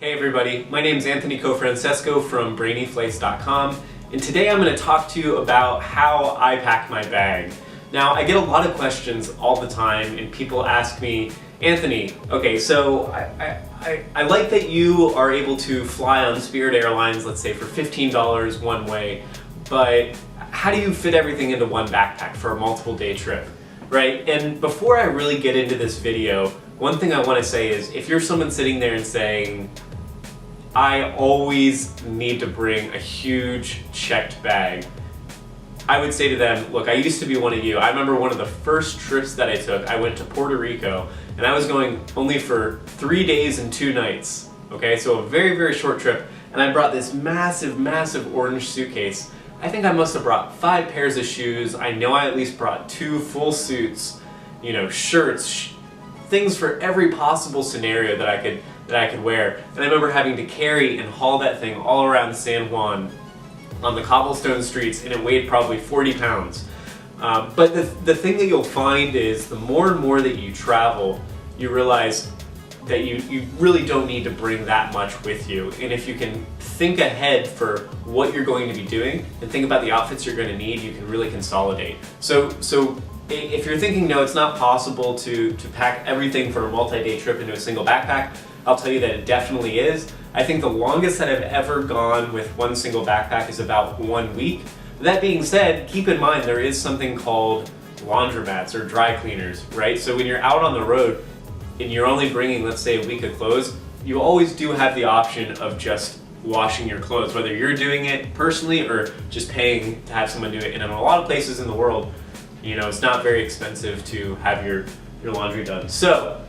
Hey everybody, my name is Anthony Cofrancesco from brainyflace.com, and today I'm going to talk to you about how I pack my bag. Now, I get a lot of questions all the time, and people ask me, Anthony, okay, so I like that you are able to fly on Spirit Airlines, let's say for $15 one way, but how do you fit everything into one backpack for a multiple day trip, right? And before I really get into this video, one thing I want to say is if you're someone sitting there and saying, I always need to bring a huge checked bag, I would say to them, look, I used to be one of you. I remember one of the first trips that I took, I went to Puerto Rico, and I was going only for 3 days and 2 nights. Okay, so a very, very short trip, and I brought this massive, massive orange suitcase. I think I must have brought 5 pairs of shoes. I know I at least brought 2 full suits, shirts, things for every possible scenario that I could wear. And I remember having to carry and haul that thing all around San Juan on the cobblestone streets, and it weighed probably 40 pounds. But the thing that you'll find is the more and more that you travel, you realize that you really don't need to bring that much with you. And if you can think ahead for what you're going to be doing and think about the outfits you're going to need, you can really consolidate. So if you're thinking, no, it's not possible to pack everything for a multi-day trip into a single backpack, I'll tell you that it definitely is. I think the longest that I've ever gone with one single backpack is about 1 week. That being said, keep in mind there is something called laundromats or dry cleaners, right? So when you're out on the road and you're only bringing, let's say, a week of clothes, you always do have the option of just washing your clothes, whether you're doing it personally or just paying to have someone do it. And in a lot of places in the world, it's not very expensive to have your laundry done. So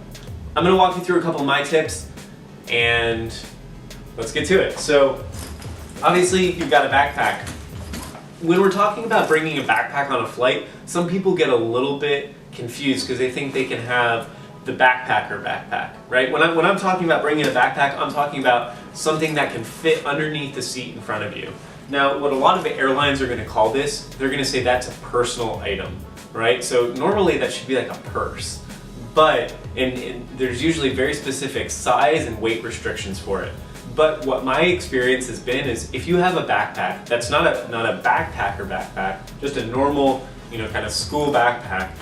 I'm going to walk you through a couple of my tips and let's get to it. So obviously you've got a backpack. When we're talking about bringing a backpack on a flight, some people get a little bit confused because they think they can have the backpacker backpack, right? When I'm talking about bringing a backpack, I'm talking about something that can fit underneath the seat in front of you. Now, what a lot of the airlines are going to call this, they're going to say that's a personal item, right? So normally that should be like a purse. But there's usually very specific size and weight restrictions for it. But what my experience has been is if you have a backpack that's not a backpacker backpack, just a normal, kind of school backpack,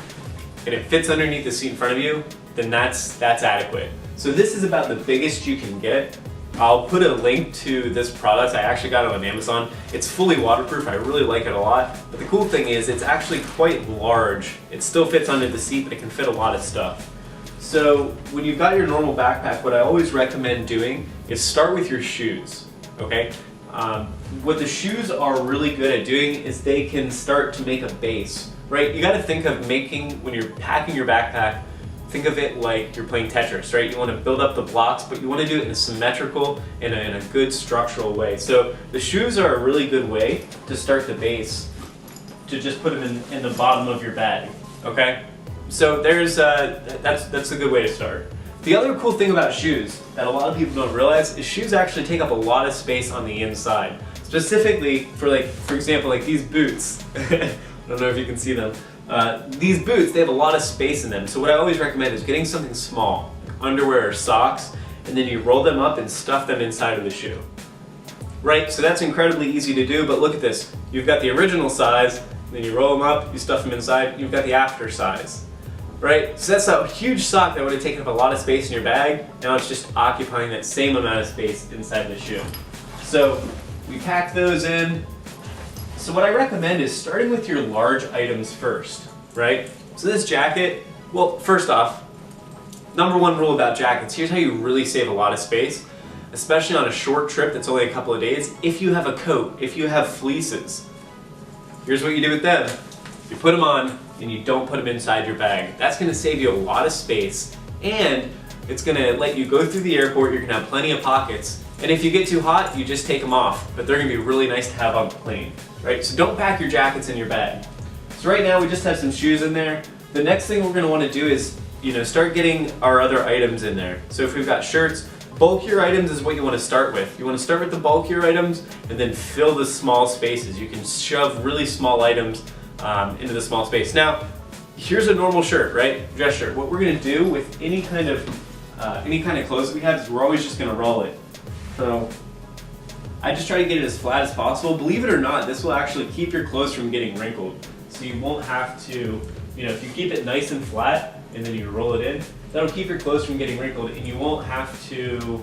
and it fits underneath the seat in front of you, then that's adequate. So this is about the biggest you can get. I'll put a link to this product. I actually got it on Amazon. It's fully waterproof. I really like it a lot. But the cool thing is it's actually quite large. It still fits under the seat, but it can fit a lot of stuff. So when you've got your normal backpack, what I always recommend doing is start with your shoes, okay? What the shoes are really good at doing is they can start to make a base, right? You gotta think of when you're packing your backpack, think of it like you're playing Tetris, right? You want to build up the blocks, but you want to do it in a symmetrical and in a good structural way. So the shoes are a really good way to start the base, to just put them in the bottom of your bag, okay? So that's a good way to start. The other cool thing about shoes that a lot of people don't realize is shoes actually take up a lot of space on the inside. Specifically for example, like these boots. I don't know if you can see them. These boots, they have a lot of space in them. So what I always recommend is getting something small, like underwear or socks, and then you roll them up and stuff them inside of the shoe. Right, so that's incredibly easy to do, but look at this. You've got the original size, then you roll them up, you stuff them inside, you've got the after size. Right, so that's a huge sock that would have taken up a lot of space in your bag. Now it's just occupying that same amount of space inside the shoe. So we pack those in. So what I recommend is starting with your large items first, right? So this jacket, well, first off, number one rule about jackets, here's how you really save a lot of space, especially on a short trip that's only a couple of days. If you have a coat, if you have fleeces, here's what you do with them. You put them on and you don't put them inside your bag. That's gonna save you a lot of space, and it's gonna let you go through the airport. You're gonna have plenty of pockets. And if you get too hot, you just take them off, but they're gonna be really nice to have on the plane. Right, so don't pack your jackets in your bag. So right now we just have some shoes in there. The next thing we're gonna wanna do is, start getting our other items in there. So if we've got shirts, bulkier items is what you wanna start with. You wanna start with the bulkier items and then fill the small spaces. You can shove really small items into the small space. Now, here's a normal shirt, right? Dress shirt. What we're gonna do with any kind of clothes that we have is we're always just gonna roll it. So I just try to get it as flat as possible. Believe it or not, this will actually keep your clothes from getting wrinkled. So you won't have to, if you keep it nice and flat and then you roll it in, that'll keep your clothes from getting wrinkled, and you won't have to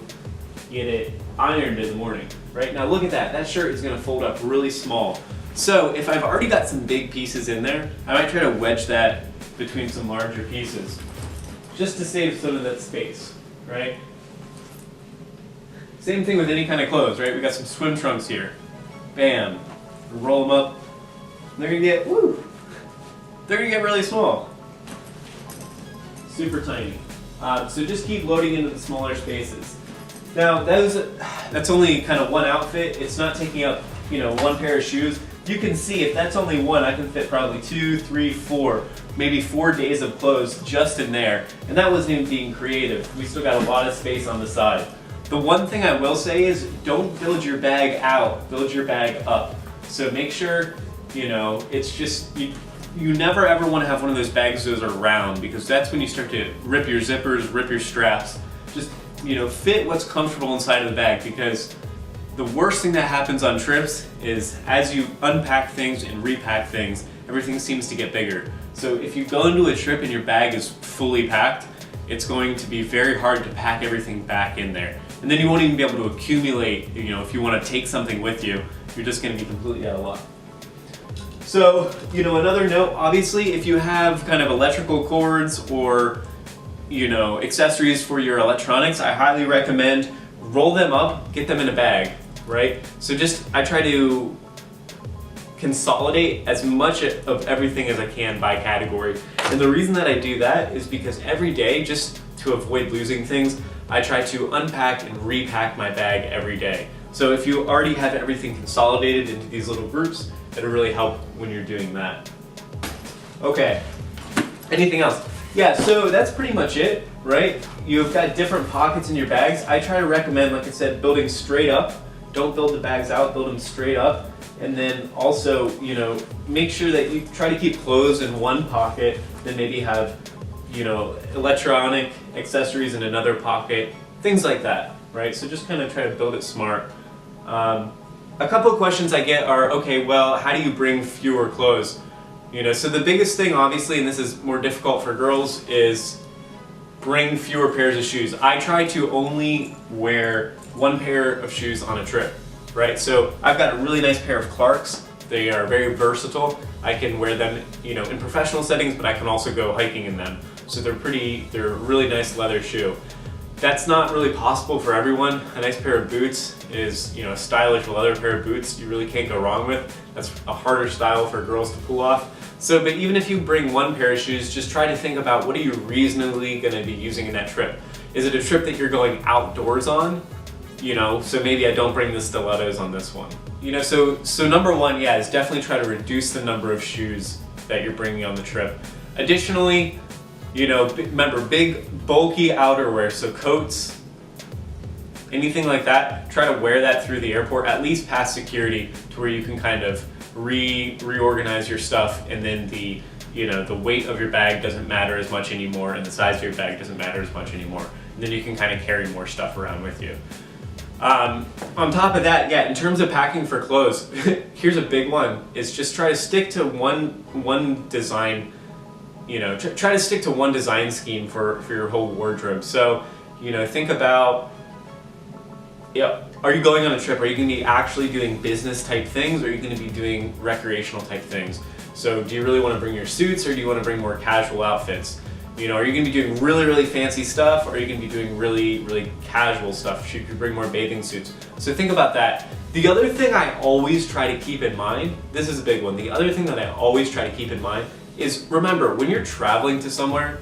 get it ironed in the morning, right? Now look at that, that shirt is gonna fold up really small. So if I've already got some big pieces in there, I might try to wedge that between some larger pieces, just to save some of that space, right? Same thing with any kind of clothes, right? We got some swim trunks here. Bam, roll them up. They're gonna get, they're gonna get really small. Super tiny. So just keep loading into the smaller spaces. Now that's only kind of one outfit. It's not taking up, one pair of shoes. You can see if that's only one, I can fit probably 2, 3, 4, maybe 4 days of clothes just in there. And that wasn't even being creative. We still got a lot of space on the side. The one thing I will say is don't build your bag out, build your bag up. So make sure, it's just, you never ever want to have one of those bags that are round, because that's when you start to rip your zippers, rip your straps. Just, fit what's comfortable inside of the bag, because the worst thing that happens on trips is as you unpack things and repack things, everything seems to get bigger. So if you go into a trip and your bag is fully packed, it's going to be very hard to pack everything back in there. And then you won't even be able to accumulate, if you want to take something with you, you're just going to be completely out of luck. So, another note, obviously, if you have kind of electrical cords or, accessories for your electronics, I highly recommend roll them up, get them in a bag, right? So I try to consolidate as much of everything as I can by category. And the reason that I do that is because every day, just to avoid losing things, I try to unpack and repack my bag every day. So if you already have everything consolidated into these little groups, it'll really help when you're doing that. Okay, anything else? Yeah, so that's pretty much it, right? You've got different pockets in your bags. I try to recommend, like I said, building straight up. Don't build the bags out, build them straight up. And then also, make sure that you try to keep clothes in one pocket, then maybe have, electronic accessories in another pocket, things like that, right? So just kind of try to build it smart. A couple of questions I get are, okay, well, how do you bring fewer clothes? So the biggest thing, obviously, and this is more difficult for girls, is bring fewer pairs of shoes. I try to only wear one pair of shoes on a trip, right? So I've got a really nice pair of Clarks. They are very versatile. I can wear them, in professional settings, but I can also go hiking in them. So they're a really nice leather shoe. That's not really possible for everyone. A nice pair of boots is, a stylish leather pair of boots you really can't go wrong with. That's a harder style for girls to pull off. So, but even if you bring one pair of shoes, just try to think about what are you reasonably gonna be using in that trip. Is it a trip that you're going outdoors on? So maybe I don't bring the stilettos on this one. So number one, yeah, is definitely try to reduce the number of shoes that you're bringing on the trip. Additionally, remember, big, bulky outerwear, so coats, anything like that, try to wear that through the airport, at least past security, to where you can kind of reorganize your stuff, and then the weight of your bag doesn't matter as much anymore, and the size of your bag doesn't matter as much anymore. And then you can kind of carry more stuff around with you. On top of that, yeah, in terms of packing for clothes, here's a big one, is just try to stick to one design. Try to stick to one design scheme for your whole wardrobe. So, think about, are you going on a trip? Are you going to be actually doing business type things, or are you going to be doing recreational type things? So do you really want to bring your suits, or do you want to bring more casual outfits? Are you going to be doing really, really fancy stuff, or are you going to be doing really, really casual stuff? Should you bring more bathing suits? So think about that. The other thing I always try to keep in mind, this is a big one, the other thing that I always try to keep in mind is, remember, when you're traveling to somewhere,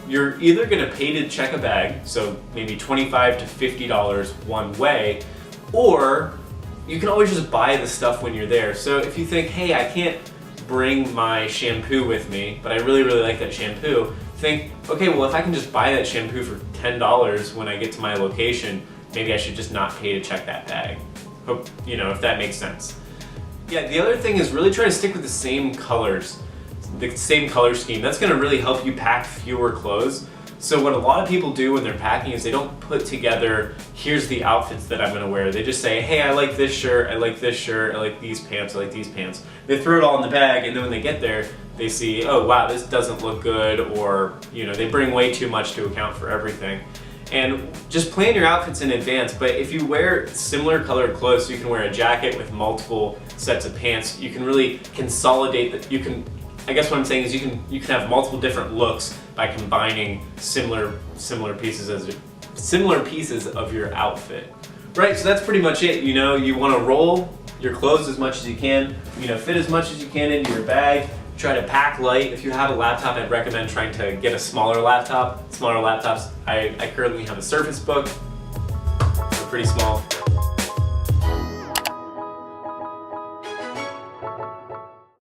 you're either going to pay to check a bag, so maybe $25 to $50 one way, or you can always just buy the stuff when you're there. So if you think, hey, I can't bring my shampoo with me, but I really, really like that shampoo, think, okay, well, if I can just buy that shampoo for $10 when I get to my location, maybe I should just not pay to check that bag. Hope, if that makes sense. Yeah, the other thing is really try to stick with the same colors, the same color scheme. That's gonna really help you pack fewer clothes. So what a lot of people do when they're packing is they don't put together, here's the outfits that I'm gonna wear. They just say, hey, I like this shirt, I like this shirt, I like these pants, I like these pants. They throw it all in the bag, and then when they get there, they see, oh wow, this doesn't look good, or they bring way too much to account for everything. And just plan your outfits in advance, but if you wear similar colored clothes, so you can wear a jacket with multiple sets of pants, you can really consolidate that. I guess what I'm saying is you can have multiple different looks by combining similar pieces of your outfit. Right, so that's pretty much it. You want to roll your clothes as much as you can, fit as much as you can into your bag. Try to pack light. If you have a laptop, I'd recommend trying to get a smaller laptop. Smaller laptops, I currently have a Surface Book. They're pretty small.